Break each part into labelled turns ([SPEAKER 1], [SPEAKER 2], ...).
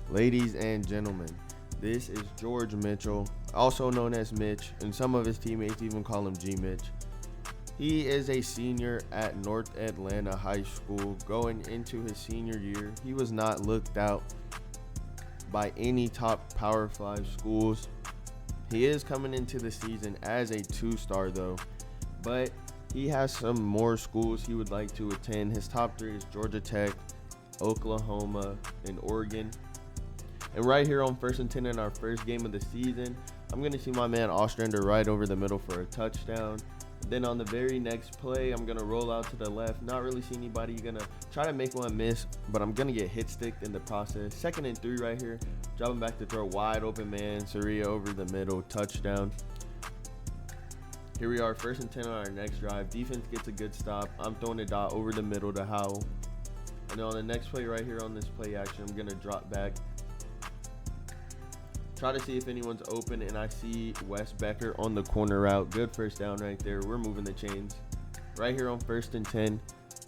[SPEAKER 1] Ladies and gentlemen, this is George Mitchell, also known as Mitch, and some of his teammates even call him G Mitch. He is a senior at North Atlanta High School. Going into his senior year, he was not looked out by any top Power 5 schools. He is coming into the season as a 2-star though, but he has some more schools he would like to attend. His top 3 is Georgia Tech, Oklahoma, and Oregon. And right here on 1st and 10 in our first game of the season, I'm going to see my man Ostrander right over the middle for a touchdown. Then on the very next play, I'm going to roll out to the left. Not really see anybody. Going to try to make one miss, but I'm going to get hit sticked in the process. 2nd and 3 right here. Dropping back to throw, wide open man. Saria over the middle, touchdown. Here we are, 1st and 10 on our next drive. Defense gets a good stop. I'm throwing a dot over the middle to Howell. And then on the next play right here on this play action, I'm going to drop back. Try to see if anyone's open, and I see Wes Becker on the corner route. Good first down right there. We're moving the chains. Right here on 1st and 10,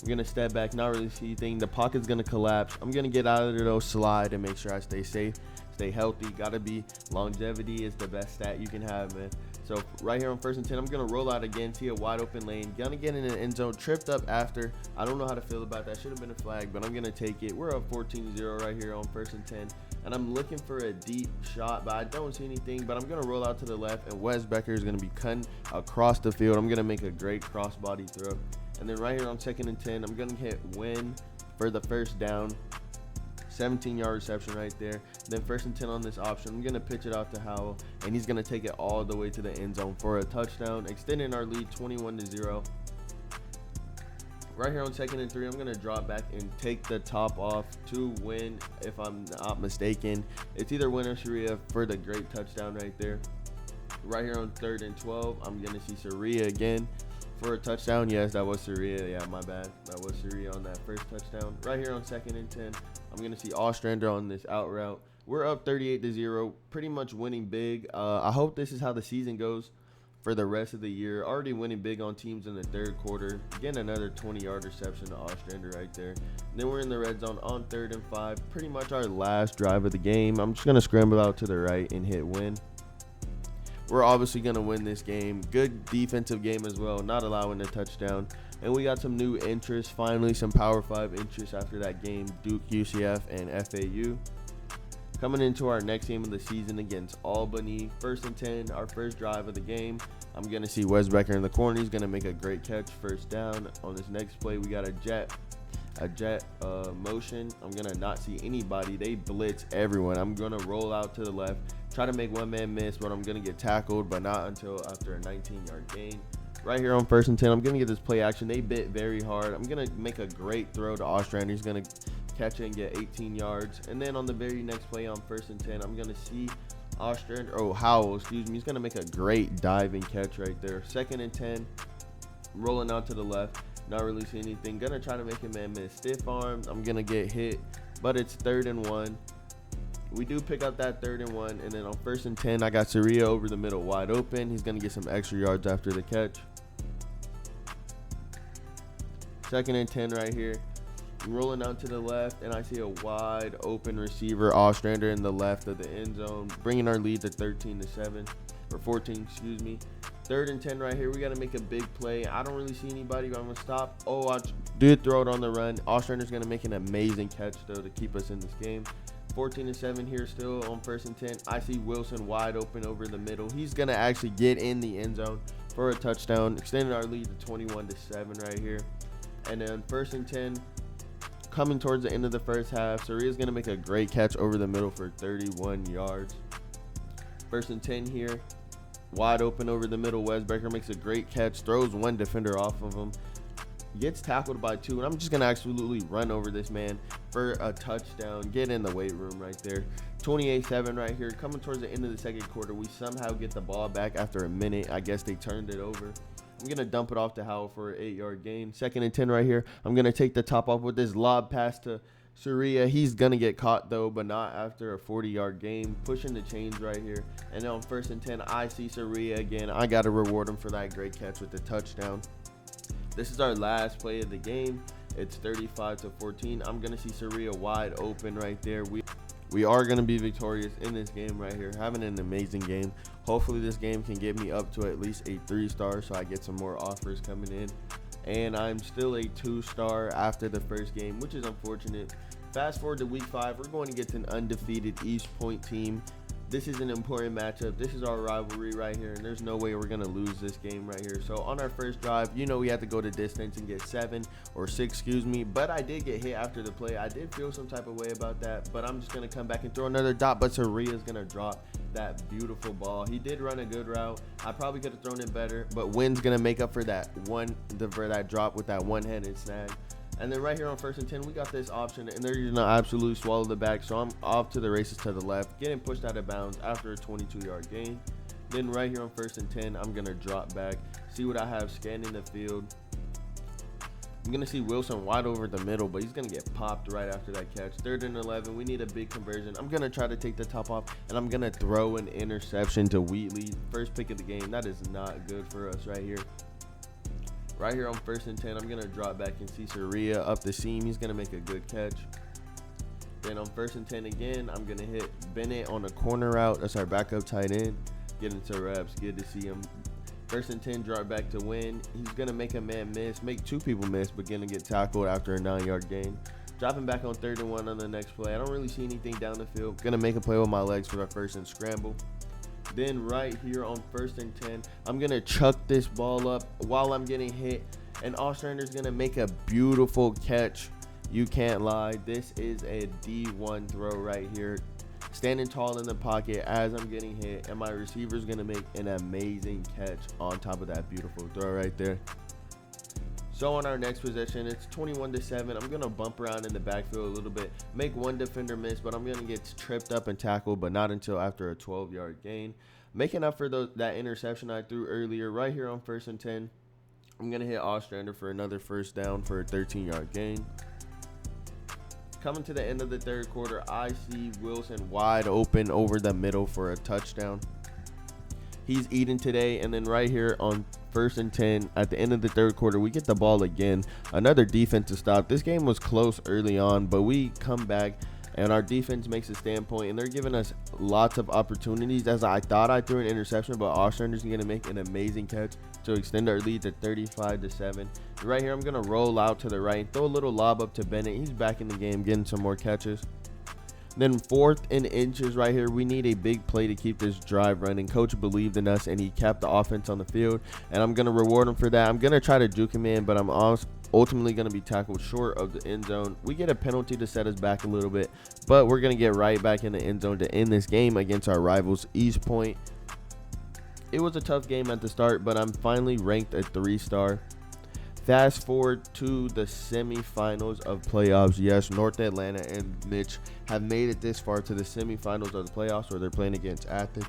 [SPEAKER 1] I'm going to step back, not really see anything. The pocket's going to collapse. I'm going to get out of there, though, slide, and make sure I stay safe, stay healthy. Got to be longevity is the best stat you can have, man. So right here on 1st and 10, I'm going to roll out again, see a wide open lane. Going to get in the end zone, tripped up after. I don't know how to feel about that. Should have been a flag, but I'm going to take it. We're up 14-0 right here on 1st and 10. And I'm looking for a deep shot, but I don't see anything. But I'm going to roll out to the left, and Wes Becker is going to be cutting across the field. I'm going to make a great crossbody throw. And then right here on 2nd and 10, I'm going to hit win for the first down. 17-yard reception right there. Then 1st and 10 on this option. I'm going to pitch it out to Howell, and he's going to take it all the way to the end zone for a touchdown, extending our lead 21-0. Right here on 2nd and 3, I'm going to drop back and take the top off to win, if I'm not mistaken. It's either win or Saria for the great touchdown right there. Right here on 3rd and 12, I'm going to see Saria again for a touchdown. Yes, that was Saria. Yeah, my bad. That was Saria on that first touchdown. Right here on 2nd and 10, I'm going to see Ostrander on this out route. We're up 38-0, pretty much winning big. I hope this is how the season goes for the rest of the year. Already winning big on teams in the 3rd quarter. Again, another 20-yard reception to Ostrander right there. And then we're in the red zone on 3rd and 5. Pretty much our last drive of the game. I'm just going to scramble out to the right and hit win. We're obviously going to win this game. Good defensive game as well, not allowing a touchdown. And we got some new interests, finally some Power 5 interests after that game, Duke, UCF, and FAU. Coming into our next game of the season against Albany, 1st and 10, our first drive of the game. I'm going to see Wes Becker in the corner. He's going to make a great catch, first down. On this next play, we got a jet motion. I'm going to not see anybody. They blitz everyone. I'm going to roll out to the left, try to make one man miss, but I'm going to get tackled, but not until after a 19-yard gain. Right here on 1st and 10, I'm going to get this play action. They bit very hard. I'm going to make a great throw to Ostrander. He's going to catch it and get 18 yards. And then on the very next play on 1st and 10, I'm going to see Howell, he's going to make a great diving catch right there. 2nd and 10, rolling out to the left, not really seeing anything. Going to try to make a man miss. Stiff arm, I'm going to get hit, but it's 3rd and 1. We do pick up that 3rd and 1, and then on 1st and 10, I got Saria over the middle wide open. He's going to get some extra yards after the catch. 2nd and 10 right here. Rolling out to the left, and I see a wide open receiver, Ostrander, in the left of the end zone, bringing our lead to 13-7, or 14, excuse me. 3rd and 10 right here. We got to make a big play. I don't really see anybody, but I'm going to stop. Oh, I did throw it on the run. Ostrander's going to make an amazing catch, though, to keep us in this game. 14-7 here still on 1st and 10. I see Wilson wide open over the middle. He's going to actually get in the end zone for a touchdown, extending our lead to 21-7 right here. And then 1st and 10, coming towards the end of the first half, Saria's going to make a great catch over the middle for 31 yards. 1st and 10 here, wide open over the middle. Wes Becker makes a great catch, throws one defender off of him, gets tackled by 2, and I'm just going to absolutely run over this man for a touchdown. Get in the weight room right there. 28-7 right here. Coming towards the end of the 2nd quarter, we somehow get the ball back after a minute. I guess they turned it over. I'm going to dump it off to Howell for an 8-yard gain. 2nd and 10 right here. I'm going to take the top off with this lob pass to Saria. He's going to get caught, though, but not after a 40-yard gain. Pushing the chains right here. And then on 1st and 10, I see Saria again. I got to reward him for that great catch with the touchdown. This is our last play of the game. It's 35-14. I'm going to see Saria wide open right there. We We are going to be victorious in this game right here, having an amazing game. Hopefully this game can get me up to at least a 3-star so I get some more offers coming in. And I'm still a 2-star after the first game, which is unfortunate. Fast forward to week 5, we're going to get an undefeated East Point team. This is an important matchup. This is our rivalry right here, and there's no way we're going to lose this game right here. So on our first drive, you know we had to go to distance and get 7 or 6, excuse me. But I did get hit after the play. I did feel some type of way about that, but I'm just going to come back and throw another dot. But Saria's going to drop that beautiful ball. He did run a good route. I probably could have thrown it better, but Wynn's going to make up for that drop with that one-handed snag. And then right here on 1st and 10, we got this option, and they're going to absolutely swallow the bag. So I'm off to the races to the left, getting pushed out of bounds after a 22-yard gain. Then right here on 1st and 10, I'm going to drop back, see what I have scanning the field. I'm going to see Wilson wide over the middle, but he's going to get popped right after that catch. 3rd and 11, we need a big conversion. I'm going to try to take the top off, and I'm going to throw an interception to Wheatley. First pick of the game. That is not good for us right here. Right here on 1st and 10, I'm going to drop back and see Saria up the seam. He's going to make a good catch. Then on 1st and 10 again, I'm going to hit Bennett on a corner route. That's our backup tight end. Get into reps. Good to see him. 1st and 10, drop back to Wynn. He's going to make a man miss, make 2 people miss, but going to get tackled after a 9-yard gain. Dropping back on 3rd and 1 on the next play. I don't really see anything down the field. Going to make a play with my legs for our 1st and scramble. Then right here on 1st and 10, I'm going to chuck this ball up while I'm getting hit. And Ostrander's going to make a beautiful catch. You can't lie. This is a D1 throw right here. Standing tall in the pocket as I'm getting hit. And my receiver's going to make an amazing catch on top of that beautiful throw right there. So on our next possession, it's 21-7. I'm going to bump around in the backfield a little bit, make one defender miss, but I'm going to get tripped up and tackled, but not until after a 12-yard gain. Making up for that interception I threw earlier right here on 1st and 10. I'm going to hit Ostrander for another 1st down for a 13-yard gain. Coming to the end of the 3rd quarter, I see Wilson wide open over the middle for a touchdown. He's eating today, and then right here on 1st and 10 at the end of the 3rd quarter, we get the ball again. Another defensive stop. This game was close early on, but we come back and our defense makes a standpoint, and they're giving us lots of opportunities. As I thought I threw an interception, but Ostrander's going to make an amazing catch to extend our lead to 35-7. Right here, I'm going to roll out to the right, throw a little lob up to Bennett. He's back in the game, getting some more catches. Then 4th and inches right here. We need a big play to keep this drive running. Coach believed in us, and he kept the offense on the field, and I'm going to reward him for that. I'm going to try to juke him in, but I'm ultimately going to be tackled short of the end zone. We get a penalty to set us back a little bit, but we're going to get right back in the end zone to end this game against our rivals, East Point. It was a tough game at the start, but I'm finally ranked a 3-star. Fast forward to the semifinals of playoffs. Yes, North Atlanta and Mitch have made it this far to the semifinals of the playoffs, where they're playing against Athens.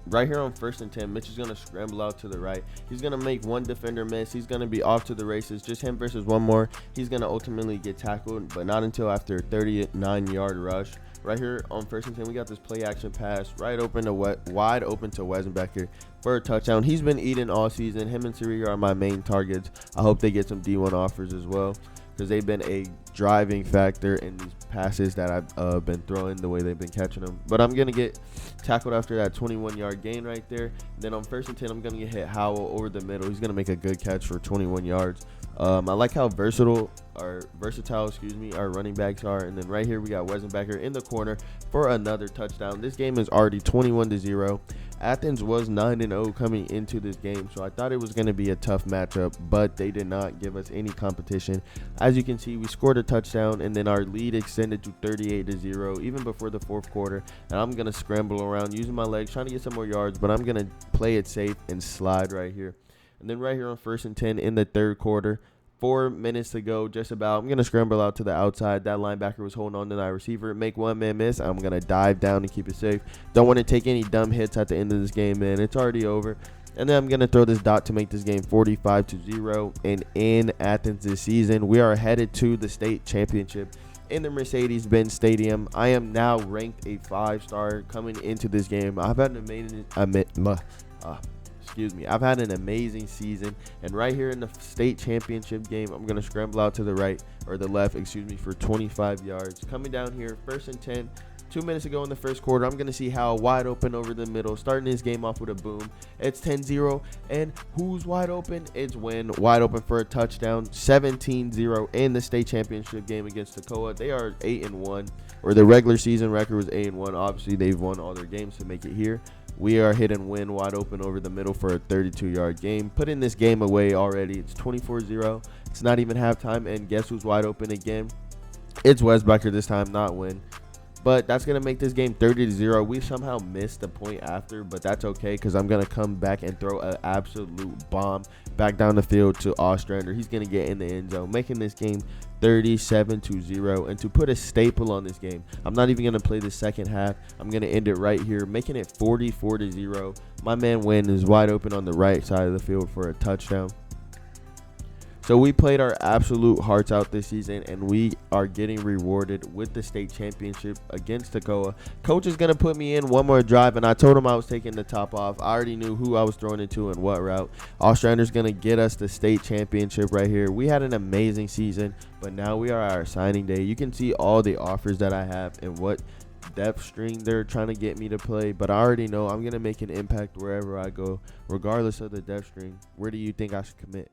[SPEAKER 1] Right here on 1st and 10, Mitch is going to scramble out to the right. He's going to make one defender miss. He's going to be off to the races. Just him versus one more. He's going to ultimately get tackled, but not until after a 39-yard rush. Right here on 1st and 10, we got this play action pass wide open to Wesenbecker for a touchdown. He's been eating all season. Him and Saria are my main targets. I hope they get some D1 offers as well, because they've been a driving factor in these passes that I've been throwing, the way they've been catching them. But I'm going to get tackled after that 21-yard gain right there. Then on 1st and 10, I'm going to get hit Howell over the middle. He's going to make a good catch for 21 yards. I like how versatile our running backs are. And then right here, we got Wesenbecker in the corner for another touchdown. This game is already 21-0. Athens was 9-0 coming into this game, so I thought it was going to be a tough matchup, but they did not give us any competition. As you can see, we scored a touchdown, and then our lead extended to 38-0 even before the 4th quarter. And I'm going to scramble around using my legs, trying to get some more yards, but I'm going to play it safe and slide right here. And then right here on 1st and 10 in the 3rd quarter, 4 minutes to go, just about. I'm going to scramble out to the outside. That linebacker was holding on to that receiver. Make one man miss. I'm going to dive down and keep it safe. Don't want to take any dumb hits at the end of this game, man. It's already over. And then I'm going to throw this dot to make this game 45-0. And in Athens this season, we are headed to the state championship in the Mercedes-Benz Stadium. I am now ranked a 5-star coming into this game. I've had an amazing I've had an amazing season, and right here in the state championship game, I'm going to scramble out to the right, or the left, for 25 yards. Coming down here, 1st and 10. 2 minutes ago in the first quarter, I'm going to see how wide open over the middle, starting this game off with a boom. It's 10-0, and who's wide open? It's Wynn, wide open for a touchdown, 17-0 in the state championship game against Ncaa. They are 8-1, or the regular season record was 8-1. Obviously, they've won all their games to make it here. We are hitting Wynn wide open over the middle for a 32-yard game, putting this game away already. It's 24-0. It's not even halftime, and guess who's wide open again? It's Westbecker this time, not Wynn. But that's going to make this game 30-0. We somehow missed the point after, but that's okay because I'm going to come back and throw an absolute bomb back down the field to Ostrander. He's going to get in the end zone, making this game 37-0. And to put a staple on this game, I'm not even going to play the second half. I'm going to end it right here, making it 44-0. My man Wynn is wide open on the right side of the field for a touchdown. So we played our absolute hearts out this season, and we are getting rewarded with the state championship against Ncaa. Coach is going to put me in one more drive, and I told him I was taking the top off. I already knew who I was throwing it to and what route. Ostrander's going to get us the state championship right here. We had an amazing season, but now we are at our signing day. You can see all the offers that I have and what depth string they're trying to get me to play, but I already know I'm going to make an impact wherever I go, regardless of the depth string. Where do you think I should commit?